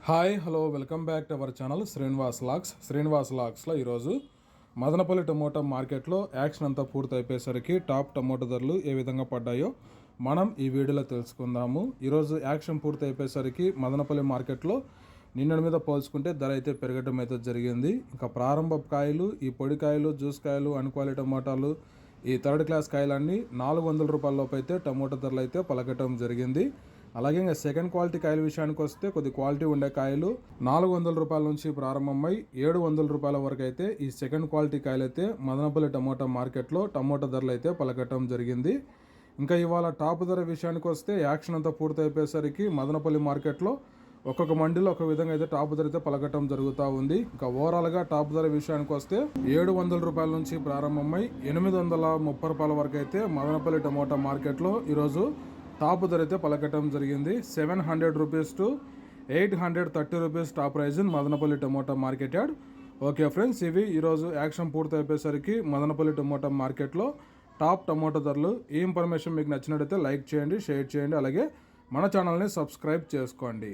Hi hello welcome back to our channel Srinivas లాక్స్లో ఈరోజు Madanapalle tomato మార్కెట్లో యాక్షన్ అంతా పూర్తి అయిపోయేసరికి టాప్ టమోటా ధరలు ఏ విధంగా పడ్డాయో మనం ఈ వీడియోలో తెలుసుకుందాము. ఈరోజు యాక్షన్ పూర్తి అయిపోయేసరికి మదనపల్లి మార్కెట్లో నిన్నటి మీద పోల్చుకుంటే ధర అయితే పెరగడం అయితే జరిగింది. ఇంకా ప్రారంభ కాయలు, ఈ పొడి కాయలు, జ్యూస్ కాయలు, అన్క్వాలిటీ టమోటాలు, ఈ థర్డ్ క్లాస్ కాయలన్నీ 400 రూపాయల లోపు అయితే టమోటా ధరలు అయితే పలకటం జరిగింది. అలాగే ఇంకా సెకండ్ క్వాలిటీ కాయల విషయానికి వస్తే కొద్ది క్వాలిటీ ఉండే కాయలు 400 రూపాయల నుంచి ప్రారంభమై 700 రూపాయల వరకు అయితే ఈ సెకండ్ క్వాలిటీ కాయలు అయితే మదనపల్లి టమోటా మార్కెట్లో టమోటా ధరలు అయితే పలకటం జరిగింది. ఇంకా ఇవాళ టాప్ ధర విషయానికి వస్తే యాక్షన్ అంతా పూర్తి అయిపోయేసరికి మదనపల్లి మార్కెట్లో ఒక్కొక్క మండీలో ఒక విధంగా అయితే టాప్ ధర అయితే పలకటం జరుగుతూ ఉంది. ఇంకా ఓవరాల్గా టాప్ ధర విషయానికి వస్తే 700 రూపాయల నుంచి ప్రారంభమై 830 రూపాయల వరకు అయితే మదనపల్లి టమోటా మార్కెట్లో ఈరోజు టాప్ ధర అయితే పలకటం జరిగింది. 700 rupees to 830 rupees top price in Madanapalle tomato market yard. Okay friends, ఇవి ఈరోజు యాక్షన్ పూర్తి అయిపోయేసరికి మదనపల్లి టమోటా మార్కెట్లో టాప్ టమోటా ధరలు. ఈ ఇన్ఫర్మేషన్ మీకు నచ్చినట్టయితే లైక్ చేయండి, షేర్ చేయండి, అలాగే మన ఛానల్ని సబ్స్క్రైబ్ చేసుకోండి.